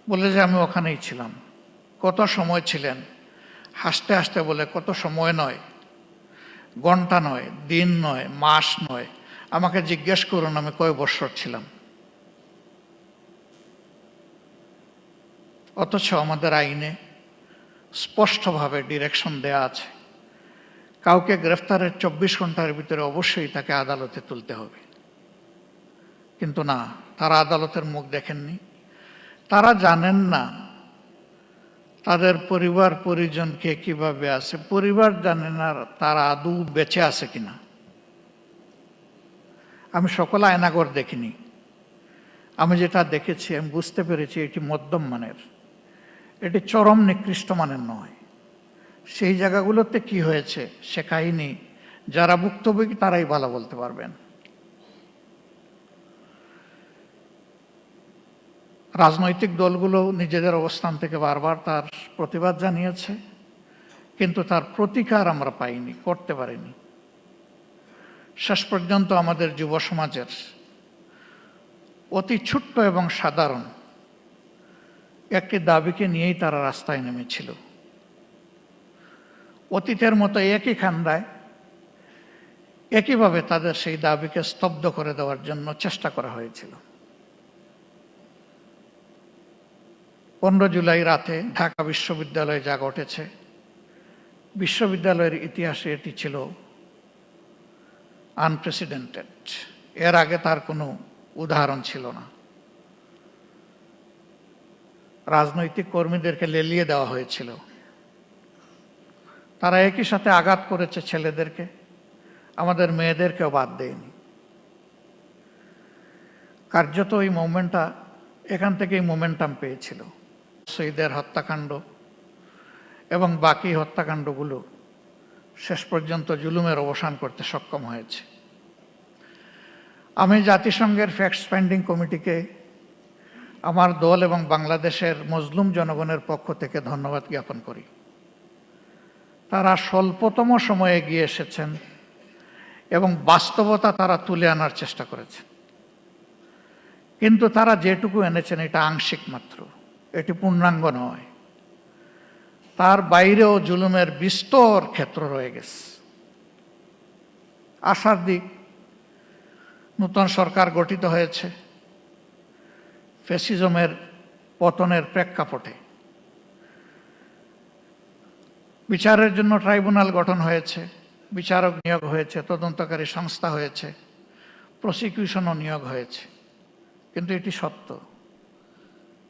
বলে যে আমি ওখানেই ছিলাম। কত সময় ছিলেন? হাসতে হাসতে বলে কত সময় নয়, ঘন্টা নয়, দিন নয়, মাস নয়, আমাকে জিজ্ঞেস করুন আমি কয় বৎসর ছিলাম। অথচ আমাদের আইনে স্পষ্টভাবে ডিরেকশন দেয়া আছে, কাউকে গ্রেফতারের 24 ঘন্টার ভিতরে অবশ্যই তাকে আদালতে তুলতে হবে। কিন্তু না, তারা আদালতের মুখ দেখেননি। তারা জানেন না তাদের পরিবার পরিজন কে কিভাবে আছে, পরিবার জানে না তারা আদৌ বেঁচে আছে কিনা। আমি সকল আয়নাঘর দেখিনি, আমি যেটা দেখেছি আমি বুঝতে পেরেছি এটি মধ্যম মানের, এটি চরম নিকৃষ্ট মানের নয়। সেই জায়গাগুলোতে কি হয়েছে সে কাহিনী যারা ভুক্তভোগী তারাই ভালো বলতে পারবেন। রাজনৈতিক দলগুলো নিজেদের অবস্থান থেকে বারবার তার প্রতিবাদ জানিয়েছে, কিন্তু তার প্রতিকার আমরা পাইনি, করতে পারিনি। শেষ পর্যন্ত আমাদের যুব সমাজের অতি ছোট্ট এবং সাধারণ একটি দাবিকে নিয়েই তারা রাস্তায় নেমেছিল। অতীতের মতো একই খান্দায় একইভাবে তাদের সেই দাবিকে স্তব্ধ করে দেওয়ার জন্য চেষ্টা করা হয়েছিল। 15 জুলাই রাতে ঢাকা বিশ্ববিদ্যালয়ে যা ঘটেছে, বিশ্ববিদ্যালয়ের ইতিহাসে এটি ছিল আনপ্রেসিডেন্টেড। এর আগে তার কোনো উদাহরণ ছিল না। রাজনৈতিক কর্মীদেরকে লেলিয়ে দেওয়া হয়েছিল, তারা একই সাথে আঘাত করেছে ছেলেদেরকে, আমাদের মেয়েদেরকেও বাদ দেয়নি। কার্যত এই মুভমেন্টটা এখান থেকেই মোমেন্টাম পেয়েছিল। শহীদের হত্যাকাণ্ড এবং বাকি হত্যাকাণ্ডগুলো শেষ পর্যন্ত জুলুমের অবসান করতে সক্ষম হয়েছে। আমি জাতিসংঘের ফ্যাক্ট ফাইন্ডিং কমিটিকে আমার দল এবং বাংলাদেশের মজলুম জনগণের পক্ষ থেকে ধন্যবাদ জ্ঞাপন করি। তারা স্বল্পতম সময়ে এগিয়ে এসেছেন এবং বাস্তবতা তারা তুলে আনার চেষ্টা করেছেন, কিন্তু তারা যেটুকু এনেছেন এটা আংশিক মাত্র, এটি পূর্ণাঙ্গ নয়। তার বাইরেও জুলুমের বিস্তর ক্ষেত্র রয়ে গেছে। আশার দিক, নতুন সরকার গঠিত হয়েছে, ফ্যাসিজমের পতনের প্রেক্ষাপটে বিচারের জন্য ট্রাইব্যুনাল গঠন হয়েছে, বিচারক নিয়োগ হয়েছে, তদন্তকারী সংস্থা হয়েছে, প্রসিকিউশনও নিয়োগ হয়েছে। কিন্তু এটি সত্য,